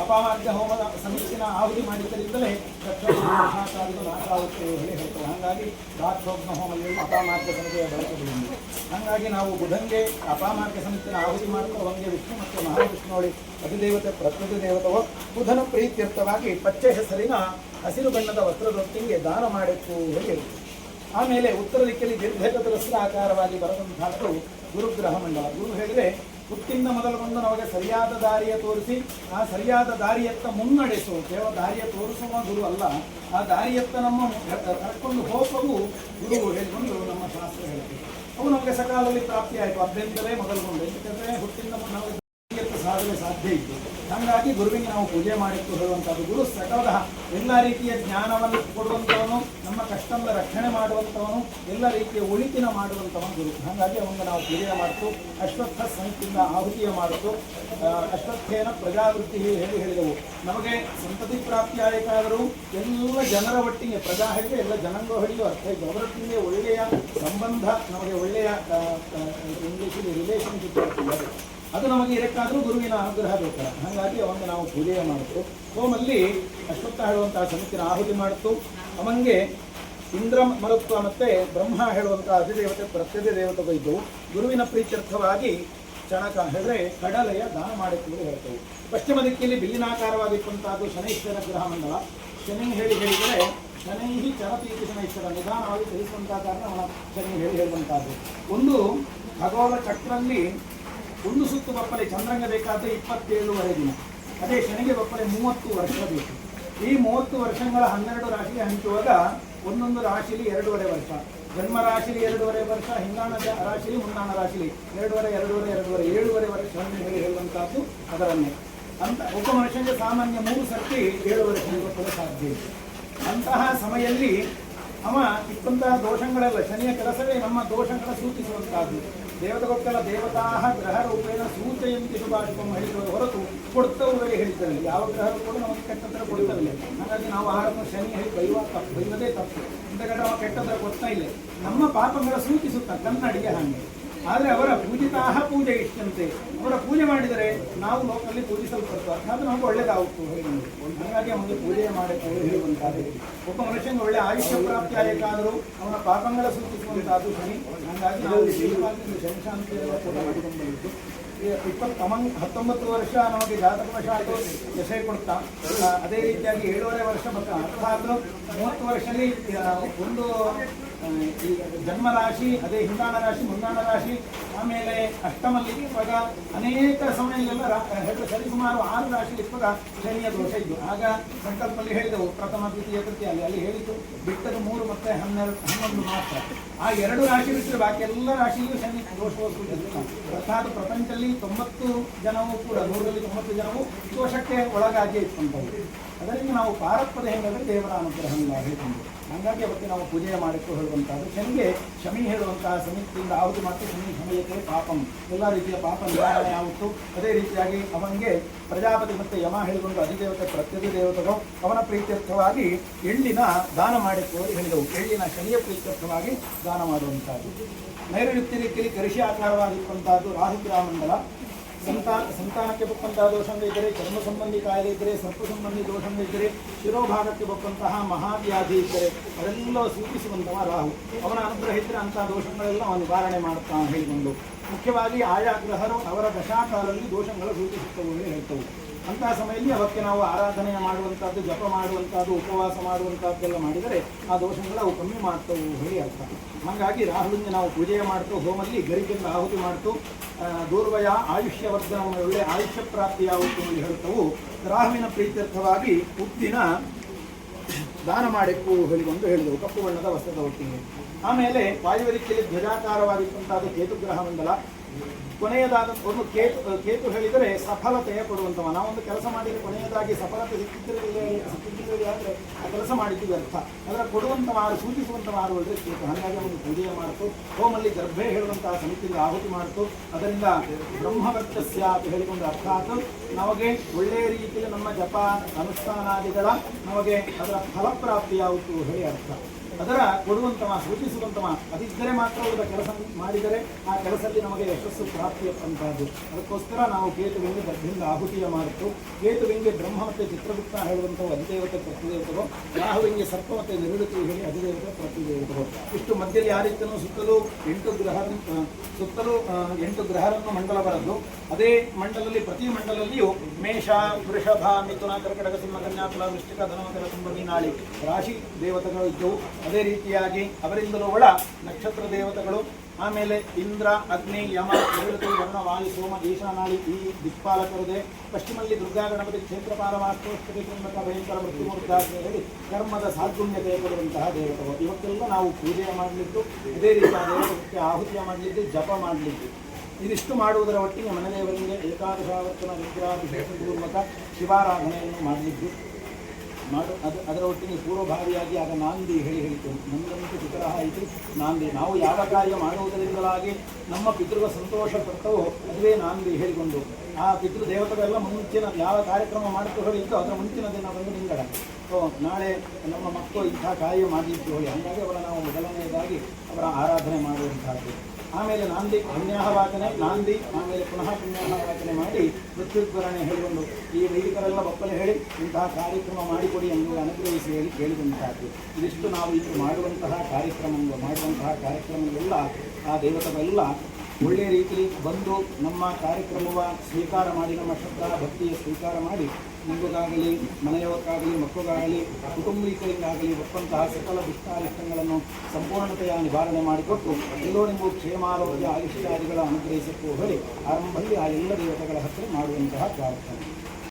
ಅಪಾಮಾರ್ಗ ಹೋಮದ ಸಮೀಚಿನ ಆಹುತಿ ಮಾಡಿದ್ದರಿಂದಲೇ ರಕ್ಷಸಾದು ನಾಶಾಗುತ್ತೆ ಹೇಳಿ ಹೇಳ್ತವೆ. ಹಾಗಾಗಿ ರಾಕ್ಷೋಗ್ನ ಹೋಮದಲ್ಲಿ ಅಪಾಮಾರ್ಗ ಸಮಿತಿಯ ಬಳಕೆಗಳಿಂದ ಹಾಗಾಗಿ ನಾವು ಬುಧಂಗೆ ಅಪಾಮಾರ್ಗ ಸಮಿತಿನ ಆಹುತಿ ಮಾಡ್ತಾ ಅವಂಗೆ ವಿಷ್ಣು ಮತ್ತು ಮಹಾವಿಷ್ಣುವಳಿ ಅಧಿದೇವತೆ ಪ್ರಕೃತಿ ದೇವತವೋ ಬುಧನ ಪ್ರೀತ್ಯರ್ಥವಾಗಿ ಪಚ್ಚೆ ಹೆಸರಿನ ಹಸಿರು ಬಣ್ಣದ ವಸ್ತ್ರದೊಟ್ಟಿಗೆ ದಾನ ಮಾಡಿತ್ತು ಹೇಳಿ. ಆಮೇಲೆ ಉತ್ತರ ದಿಕ್ಕಲ್ಲಿ ದೀರ್ಘಚತುರಸ್ರ ಆಕಾರವಾಗಿ ಬರದಂತಹದ್ದು ಗುರುಗ್ರಹ ಮಂಡಲ. ಗುರು ಹೇಳಿದರೆ ಹುಟ್ಟಿಂದ ಮೊದಲುಗೊಂಡು ನಮಗೆ ಸರಿಯಾದ ದಾರಿಯ ತೋರಿಸಿ ಆ ಸರಿಯಾದ ದಾರಿಯತ್ತ ಮುನ್ನಡೆಸುವ ಕೇವಲ ದಾರಿಯ ತೋರಿಸುವ ಗುರು ಅಲ್ಲ, ಆ ದಾರಿಯತ್ತ ನಮ್ಮ ಕರ್ಕೊಂಡು ಹೋಗುವು ಗುರು ಹೇಳಿಕೊಂಡು ನಮ್ಮ ಶಾಸ್ತ್ರ ಹೇಳ್ತೀವಿ. ಅವು ನಮಗೆ ಸಕಾಲದಲ್ಲಿ ಪ್ರಾಪ್ತಿಯಾಯಿತು. ಅಭ್ಯಂತರೇ ಮೊದಲುಗೊಂಡು ಯಾಕಂದರೆ ಹುಟ್ಟಿಂದ ನಮಗೆ ಸಾಧನೆ ಸಾಧ್ಯ ಇತ್ತು. ಹಾಗಾಗಿ ಗುರುವಿಗೆ ನಾವು ಪೂಜೆ ಮಾಡಿತ್ತು ಹೇಳುವಂಥದ್ದು. ಗುರು ಸಕಲದ ಎಲ್ಲ ರೀತಿಯ ಜ್ಞಾನವನ್ನು ಕೊಡುವಂಥವನು, ನಮ್ಮ ಕಷ್ಟದ ರಕ್ಷಣೆ ಮಾಡುವಂಥವನು, ಎಲ್ಲ ರೀತಿಯ ಒಳಿತಿನ ಮಾಡುವಂಥವನು ಗುರು. ಹಾಗಾಗಿ ಅವಂಗೆ ನಾವು ಪೂಜೆ ಮಾಡ್ತು. ಅಶ್ವತ್ಥ ಸಂಹಿತೆಯಿಂದ ಆಹುತಿಯ ಮಾಡಿತು. ಅಶ್ವತ್ಥೇನ ಪ್ರಜಾವೃತ್ತಿ ಹೇಳಿದೆವು. ನಮಗೆ ಸಂತತಿ ಪ್ರಾಪ್ತಿಯಾಗಬೇಕಾದರೂ ಎಲ್ಲ ಜನರ ಒಟ್ಟಿಗೆ ಪ್ರಜಾ ಹೇಳಿದ್ರೆ ಎಲ್ಲ ಜನಾಂಗ ಹಿಡಿಯುವ ಅರ್ಥ ಇದೆ. ಅವರೊಟ್ಟಿಗೆ ಒಳ್ಳೆಯ ಸಂಬಂಧ, ನಮಗೆ ಒಳ್ಳೆಯ ಇಂಗ್ಲೀಷಲ್ಲಿ ರಿಲೇಷನ್ಶಿಪ್ ಇರ್ತದೆ. ಅದು ನಮಗೆ ಇದಕ್ಕಾದರೂ ಗುರುವಿನ ಅನುಗ್ರಹ ಬೇಕಾರೆ. ಹಾಗಾಗಿ ಅವಂಗೆ ನಾವು ಪೂಜೆಯ ಮಾಡಿತು. ಹೋಮಲ್ಲಿ ಅಶ್ವತ್ಥ ಹೇಳುವಂತಹ ಸಮಿತಿನ ಆಹುತಿ ಮಾಡಿತು. ಅವಂಗೆ ಇಂದ್ರ ಮರುತ್ವ ಮತ್ತು ಬ್ರಹ್ಮ ಹೇಳುವಂತಹ ಅಧಿದೇವತೆ ಪ್ರತ್ಯಧಿ ದೇವತೆಗಳು ಇದ್ದವು. ಗುರುವಿನ ಪ್ರೀತ್ಯರ್ಥವಾಗಿ ಚಣಕ ಹೇಳಿದ್ರೆ ಕಡಲೆಯ ದಾನ ಮಾಡಿತ್ತು ಹೇಳ್ತೇವೆ. ಪಶ್ಚಿಮ ದಿಕ್ಕಿನಲ್ಲಿ ಬಿಲ್ಲಿನಾಕಾರವಾಗಿರುವಂತಹದ್ದು ಶನೈಶ್ವರ ಗ್ರಹ ಮಂಡಲ. ಶನಿ ಹೇಳಿದರೆ ಶನೈಹಿ ಚರತೀತಿ ಶನೈಶ್ವರ, ನಿಧಾನವಾಗಿ ತಿಳಿಸುವಂತಹ ಕಾರಣ ಅವನ ಶನಿ ಹೇಳುವಂತಹದ್ದು. ಒಂದು ಖಗೋಳ ಚಕ್ರಲ್ಲಿ ಒಂದು ಸುತ್ತು ಬಪ್ಪಲೆ ಚಂದ್ರಂಗ ಬೇಕಾದರೆ 27 ದಿನ. ಅದೇ ಶನಿಗೆ ಬಪ್ಪಲೆ 30 ವರ್ಷ ಬೇಕು. ಈ 30 ವರ್ಷಗಳ 12 ರಾಶಿಗೆ ಹಂಚುವಾಗ ಒಂದೊಂದು ರಾಶಿಲಿ 2.5 ವರ್ಷ. ಜನ್ಮ ರಾಶಿಲಿ 2.5 ವರ್ಷ, ಹಿಂಗಾಣ ರಾಶಿಲಿ ಮುಂದಾಣ ರಾಶಿಲಿ 2.5 ವರ್ಷ ಹೇಳುವಂತಹದ್ದು ಅದರನ್ನೇ. ಅಂತ ಒಬ್ಬ ಮನುಷ್ಯನಿಗೆ ಸಾಮಾನ್ಯ 3 ಸರ್ತಿ 7 ವರ್ಷ ಬಪ್ಪಲೆ ಸಾಧ್ಯ ಇದೆ. ಅಂತಹ ಸಮಯದಲ್ಲಿ ಅವ ಇಪ್ಪಂತಹ ದೋಷಗಳೆಲ್ಲ ಶನಿಯ ಕೆಲಸವೇ ನಮ್ಮ ದೋಷಗಳ ಸೂಚಿಸುವಂತಹದ್ದು. ದೇವತೆಗೊಕ್ಕಲ್ಲ ದೇವತಾ ಗ್ರಹ ರೂಪೇಣ ಸೂಚಯಂತಿ ಶುಭಾಶುಭಂ ಹೇಳಿದ ಹೊರತು ಕೊಡ್ತವುಗಳೇ ಹೇಳ್ತಾರೆ. ಯಾವ ಗ್ರಹರು ಕೂಡ ನಮಗೆ ಕೆಟ್ಟದ್ರ ಕೊಡ್ತಾವಿಲ್ಲ. ಹಾಗಾಗಿ ನಾವು ಆಹಾರವನ್ನು ಶನಿ ಹೇಳಿ ಬೈವದೇ ತಪ್ಪು. ಇಂಥಗಡೆ ಅವ ಕೆಟ್ಟದ್ರ ಕೊಡ್ತಾ ಇಲ್ಲ. ನಮ್ಮ ಪಾಪಗಳ ಸೂಚಿಸುತ್ತ ಕನ್ನಡಿಗೆ ಹಾಗೆ. ಆದರೆ ಅವರ ಪೂಜಿತಾಹ ಪೂಜೆ ಇಷ್ಟಂತೆ. ಅವರ ಪೂಜೆ ಮಾಡಿದರೆ ನಾವು ಲೋಕದಲ್ಲಿ ಪೂಜಿಸಲ್ಪಡ್ತು, ಅರ್ಥಾತ್ ನಮಗೆ ಒಳ್ಳೆಯದಾಗುತ್ತು ಹೇಳಿ. ಹಾಗಾಗಿ ಅವನಿಗೆ ಪೂಜೆ ಮಾಡಬೇಕು ಹೇಳುವಂತಾದ್ರೆ ಒಬ್ಬ ಮನುಷ್ಯನಿಗೆ ಒಳ್ಳೆ ಆಯುಷ್ಯ ಪ್ರಾಪ್ತಿ ಆಗಬೇಕಾದರೂ ಅವನ ಪಾಪಗಳ ಸೂಚಿಸುವಂತಹದ್ದು ಶನಿ. ಹಾಗಾಗಿ ನಾವು ಶನಿ ಶಾಂತಿಯನ್ನು ಕೂಡ ಮಾಡಿಕೊಂಡು ಬಂದಿದ್ದು. 19 ವರ್ಷ ನಮಗೆ ಜಾತಕ ವಶ ಆಯಿತು ದಶೆ ಕೊಡ್ತಾ. ಅದೇ ರೀತಿಯಾಗಿ 7.5 ವರ್ಷ ಬತ್ತ. ಅರ್ಥಾತ್ 30 ವರ್ಷದಲ್ಲಿ ಒಂದು ಈ ಜನ್ಮ ರಾಶಿ, ಅದೇ ಹಿಂದಾಣ ರಾಶಿ, ಮುಂದಾಣ ರಾಶಿ, ಆಮೇಲೆ ಅಷ್ಟಮಲ್ಲಿ ಇರುವಾಗ ಅನೇಕ ಸಮಯದಲ್ಲ ಸರಿಸುಮಾರು 6 ರಾಶಿ ಇರುವಾಗ ಶನಿಯ ದೋಷ ಇದ್ದು. ಆಗ ಸಂಕಲ್ಪಲ್ಲಿ ಹೇಳಿದೆವು ಪ್ರಥಮ ದ್ವಿತೀಯ ತೃತೀಯ ಅಲ್ಲಿ ಹೇಳಿತು. ಬಿಟ್ಟದ್ದು 3 ಮತ್ತು 11 ಮಾತ್ರ. ಆ 2 ರಾಶಿ ಬಿಟ್ಟರೆ ಬಾಕಿ ಎಲ್ಲ ರಾಶಿಯೂ ಶನಿ ದೋಷವು ಸೂಚಿಸುತ್ತೆ. ಅರ್ಥಾತ್ ಪ್ರಪಂಚದಲ್ಲಿ 90 ಜನವೂ ಕೂಡ 100ರಲ್ಲಿ 90 ಜನವೂ ದೋಷಕ್ಕೆ ಒಳಗಾಗಿ ಇಟ್ಕೊಂಡವು. ಅದರಿಂದ ನಾವು ಪಾರತ್ಪದ ಹೆಂಗಂದರೆ ದೇವರ ಅನುಗ್ರಹ ಹೇಳಿಕೊಂಡು ಹಾಗಾಗಿ ಅವಕ್ಕೆ ನಾವು ಪೂಜೆ ಮಾಡಿಟ್ಟು ಹೇಳುವಂಥದ್ದು. ಶನಿಗೆ ಶಮಿ ಹೇಳುವಂತಹ ಸಮಿತಿಯಿಂದ ಆಹುತಿ ಮತ್ತು ಶನಿ ಸಮಯಕ್ಕೆ ಪಾಪಂ ಎಲ್ಲ ರೀತಿಯ ಪಾಪ ನಿವಾರಣೆ ಆಗುತ್ತು. ಅದೇ ರೀತಿಯಾಗಿ ಅವನಿಗೆ ಪ್ರಜಾಪತಿ ಮತ್ತು ಯಮ ಹೇಳಿಕೊಂಡು ಅಧಿದೇವತೆ ಪ್ರತ್ಯಧಿ ದೇವತೆಗಳು ಅವನ ಪ್ರೀತ್ಯರ್ಥವಾಗಿ ಎಳ್ಳಿನ ದಾನ ಮಾಡಿಟ್ಟು ಹೇಳಿದವು. ಎಳ್ಳಿನ ಶನಿಯ ಪ್ರೀತ್ಯರ್ಥವಾಗಿ ದಾನ ಮಾಡುವಂಥದ್ದು. ನೈಋತ್ಯ ದಿಕ್ಕಿನಲ್ಲಿ ಕರಿಷಿ ಆಕಾರವಾಗಿರುವಂತಹದ್ದು ರಾಹುಗ್ರಹ ಮಂಡಲ. ಸಂತಾನಕ್ಕೆ ಬಪ್ಪಂತಹ ದೋಷಗಳಿದ್ದರೆ, ಚರ್ಮ ಸಂಬಂಧಿ ಕಾಯಿಲೆ ಇದ್ದರೆ, ಸರ್ಪ ಸಂಬಂಧಿ ದೋಷಗಳಿದ್ದರೆ, ಶಿರೋಭಾಗಕ್ಕೆ ಬಪ್ಪಂತಹ ಮಹಾವ್ಯಾಧಿ ಇದ್ದರೆ ಅದೆಲ್ಲ ಸೂಚಿಸುವಂತಹ ರಾಹು. ಅವನ ಅನುಗ್ರಹ ಇದ್ದರೆ ಅಂತಹ ದೋಷಗಳೆಲ್ಲ ಅವನು ನಿವಾರಣೆ ಮಾಡುತ್ತಾ ಹೇಳಿಕೊಂಡು ಮುಖ್ಯವಾಗಿ ಆಯಾ ಗ್ರಹರು ಅವರ ದಶಾಕಾಲದಲ್ಲಿ ದೋಷಗಳು ಸೂಚಿಸುತ್ತವೆ ಹೇಳ್ತವೆ. ಅಂತಹ ಸಮಯದಲ್ಲಿ ಅವಕ್ಕೆ ನಾವು ಆರಾಧನೆ ಮಾಡುವಂಥದ್ದು, ಜಪ ಮಾಡುವಂಥದ್ದು, ಉಪವಾಸ ಮಾಡುವಂಥದ್ದೆಲ್ಲ ಮಾಡಿದರೆ ಆ ದೋಷಗಳು ಅವು ಕಮ್ಮಿ ಮಾಡ್ತವೆ ಹೇಳಿ ಅರ್ಥ. ಹಾಗಾಗಿ ರಾಹುವಿಗೆ ನಾವು ಪೂಜೆ ಮಾಡ್ತು. ಹೋಮಲ್ಲಿ ಗರಿಕೆಂದು ಆಹುತಿ ಮಾಡ್ತು. ದೂರ್ವಯ ಆಯುಷ್ಯವರ್ಧನ ಒಳ್ಳೆ ಆಯುಷ್ಯ ಪ್ರಾಪ್ತಿಯಾಗುತ್ತು ಎಂದು ಹೇಳುತ್ತವು. ರಾಹುವಿನ ಪ್ರೀತ್ಯರ್ಥವಾಗಿ ಉಪ್ಪಿನ ದಾನ ಮಾಡಿತ್ತು ಹೇಳಿಕೊಂಡು ಹೇಳಿದೆವು. ಕಪ್ಪು ಬಣ್ಣದ ವಸ್ತ್ರದ ಒಟ್ಟಿಗೆ. ಆಮೇಲೆ ವಾಯುವ್ಯದಿಕ್ಕಿಯಲ್ಲಿ ಧ್ವಜಾಕಾರವಾಗಿರುವಂತಹದ್ದು ಕೇತುಗ್ರಹ ಮಂಡಲ. ಕೊನೆಯದಾದ ಒಂದು ಕೇತು ಹೇಳಿದರೆ ಸಫಲತೆಯ ಕೊಡುವಂಥವ. ನಾವೊಂದು ಕೆಲಸ ಮಾಡಿದರೆ ಕೊನೆಯದಾಗಿ ಸಫಲತೆ ಸಿಕ್ಕಿದ್ದರೆ ಆದರೆ ಆ ಕೆಲಸ ಮಾಡಿದ್ದೀವಿ ಅರ್ಥ. ಅದರ ಕೊಡುವಂಥವಾರು ಸೂಚಿಸುವಂಥವಾರು ಒಳ್ಳೆ ಕೇತು. ಹಾಗಾಗಿ ಒಂದು ಪೂಜೆಯ ಮಾಡಿತು. ಹೋಮಲ್ಲಿ ಗರ್ಭೆ ಹೇಳುವಂತಹ ಸಮಿತಿಯಲ್ಲಿ ಆಹುತಿ ಮಾಡಿತು. ಅದರಿಂದ ಬ್ರಹ್ಮವರ್ಚಸ್ಯ ಅಂತ ಹೇಳಿಕೊಂಡು ಅರ್ಥಾತ್ ನಮಗೆ ಒಳ್ಳೆಯ ರೀತಿಯಲ್ಲಿ ನಮ್ಮ ಜಪ ಅನುಷ್ಠಾನಾದಿಗಳ ನಮಗೆ ಅದರ ಫಲಪ್ರಾಪ್ತಿಯಾಗುತ್ತು ಹೇಳಿ ಅರ್ಥ. ಅದರ ಕೊಡುವಂತವ ಸೂಚಿಸುವಂತವ ಅದಿದ್ದರೆ ಮಾತ್ರ ಅವರ ಕೆಲಸ ಮಾಡಿದರೆ ಆ ಕೆಲಸದಲ್ಲಿ ನಮಗೆ ಯಶಸ್ಸು ಪ್ರಾಪ್ತಿಯಪ್ಪಂತಹದ್ದು. ಅದಕ್ಕೋಸ್ಕರ ನಾವು ಕೇತುವಿಗೆ ಗರ್ಭದಿಂದ ಆಹುತಿಯ ಮಾಡಿತ್ತು. ಕೇತುವಿಗೆ ಬ್ರಹ್ಮ ಮತ್ತು ಚಿತ್ರಗುಪ್ತ ಹೇಳುವಂಥವು ಅಧಿದೇವತೆ ಪ್ರತಿದೇವತೆಗಳು, ರಾಹುವಿಗೆ ಸರ್ಪ ಮತ್ತು ನಿರುಳುತಿ ಹೇಳಿ ಅಧಿದೇವತೆ ಪ್ರತಿದೇವತೆಗಳು. ಇಷ್ಟು ಮಧ್ಯದಲ್ಲಿ ಯಾರಿದ್ದನು ಸುತ್ತಲೂ 8 ಗ್ರಹರನ್ನು ಮಂಡಲ ಬರದ್ದು. ಅದೇ ಮಂಡಲದಲ್ಲಿ ಪ್ರತಿ ಮಂಡಲದಲ್ಲಿಯೂ ಮೇಷ, ವೃಷಭ, ಮಿಥುನ, ಕರ್ಕಟಕ, ಸಿಂಹ, ಕನ್ಯಾ, ತುಲಾ, ವೃಶ್ಚಿಕ, ಧನುಮಕರ, ಕುಂಭ, ಮೀನಾಳಿ ರಾಶಿ ದೇವತೆಗಳು ಇದ್ದವು. ಅದೇ ರೀತಿಯಾಗಿ ಅವರಿಂದಲೂ ಒಳ ನಕ್ಷತ್ರ ದೇವತೆಗಳು, ಆಮೇಲೆ ಇಂದ್ರ, ಅಗ್ನಿ, ಯಮ, ನಿರುಳುತಿ, ವರುಣ, ವಾಯು, ಸೋಮ, ಈಶಾನಾಳಿ ಈ ದಿಕ್ಪಾಲಕರುದೇ. ಪಶ್ಚಿಮಲ್ಲಿ ದುರ್ಗಾ ಗಣಪತಿ ಕ್ಷೇತ್ರಪಾಲ ವಾಸ್ತುಸ್ಪತಿ ತ್ರ್ಯಂಬಕ ಭಯಂಕರ ಮೃತ್ಯುಮೂರ್ತ ಹೇಳಿ ಕರ್ಮದ ಸಾಧ್ಯುಣ್ಯತೆ ಕೊಡುವಂತಹ ದೇವತೆಗಳು. ಇವತ್ತೆಲ್ಲ ನಾವು ಪೂಜೆ ಮಾಡಲಿದ್ದು, ಇದೇ ರೀತಿಯ ದೇವತೆಗೆ ಆಹುತಿಯ ಮಾಡಲಿದ್ದು, ಜಪ ಮಾಡಲಿದ್ದು. ಇದಿಷ್ಟು ಮಾಡುವುದರ ಒಟ್ಟಿಗೆ ಮನೆದೇವರಿಗೆ ಏಕಾದಶಾವರ್ತನ ವಿಗ್ರಹಾಭಿಷೇಕಪೂರ್ವಕ ಶಿವಾರಾಧನೆಯನ್ನು ಮಾಡಲಿದ್ದು ಅದರ ಒಟ್ಟಿಗೆ ಪೂರ್ವಭಾವಿಯಾಗಿ ಆಗ ನಾಂದಿ ಹೇಳಿತು. ನಮ್ಮದಂತೂ ಪಿತರಹ ಇದು ನಾಂದಿ. ನಾವು ಯಾವ ಕಾರ್ಯ ಮಾಡುವುದರಿಂದಲಾಗಿ ನಮ್ಮ ಪಿತೃಗ ಸಂತೋಷ ಪಡ್ತವೋ ಅದುವೇ ನಾಂದಿ ಹೇಳಿಕೊಂಡು ಆ ಪಿತೃ ದೇವತೆಗಳೆಲ್ಲ ಮುಂಚಿನ ಯಾವ ಕಾರ್ಯಕ್ರಮ ಮಾಡುತ್ತೋ ಹೇಳಿದ್ದು ಅದರ ಮುಂಚಿನ ದಿನ ಬಂದು ನಿಂಗಡ ನಾಳೆ ನಮ್ಮ ಮಕ್ಕಳು ಇಂಥ ಕಾರ್ಯ ಮಾಡಲಿಕ್ಕೆ ಹೇಳಿ ಹಾಗಾಗಿ ಅವರ ನಾವು ಮೊದಲನೆಯದಾಗಿ ಅವರ ಆರಾಧನೆ ಮಾಡುವಂತಹದ್ದು. ಆಮೇಲೆ ನಾಂದಿ ಪುಣ್ಯಾಹವಾಚನೆ ನಾಂದಿ, ಆಮೇಲೆ ಪುನಃ ಪುಣ್ಯಾಹವಾಚನೆ ಮಾಡಿ ಮೃತ್ಯುದ್ವರಣೆ ಹೇಳಿಕೊಂಡು ಈ ವೈದಿಕರೆಲ್ಲ ಒಪ್ಪಲೆ ಹೇಳಿ ಇಂತಹ ಕಾರ್ಯಕ್ರಮ ಮಾಡಿಕೊಡಿ ಎಂದು ಅನುಗ್ರಹಿಸಿ ಹೇಳಿ ಕೇಳಿದಂತಹದ್ದು. ಇದಿಷ್ಟು ನಾವು ಇಲ್ಲಿ ಮಾಡುವಂತಹ ಕಾರ್ಯಕ್ರಮಗಳೆಲ್ಲ ಆ ದೇವತೆಗಳೆಲ್ಲ ಒಳ್ಳೆಯ ರೀತಿಯಲ್ಲಿ ಬಂದು ನಮ್ಮ ಕಾರ್ಯಕ್ರಮವ ಸ್ವೀಕಾರ ಮಾಡಿ, ನಮ್ಮ ಶ್ರದ್ಧಾ ಭಕ್ತಿಯ ಸ್ವೀಕಾರ ಮಾಡಿ ನಿಮಗಾಗಲಿ, ಮನೆಯವರಿಗಾಗಲಿ, ಮಕ್ಕಳಿಗಾಗಲಿ, ಕುಟುಂಬಿಕರಿಗಾಗಲಿ ಒಪ್ಪಂತಹ ಸಕಲ ದುಷ್ಟಾರಿಷ್ಟಗಳನ್ನು ಸಂಪೂರ್ಣತೆಯ ನಿವಾರಣೆ ಮಾಡಿಕೊಟ್ಟು ಎಲ್ಲೋ ನಿಮಗೂ ಕ್ಷೇಮಾರೋಗ್ಯ ಆಯುಷ್ಯಾದಿಗಳ ಅನುಗ್ರಹಿಸಕ್ಕೂ ಹೇಳಿ ಆರಂಭದಲ್ಲಿ ಆ ಎಲ್ಲ ದೇವತೆಗಳ ಹತ್ತಿರ ಮಾಡುವಂತಹ ಪ್ರಾರ್ಥನೆ.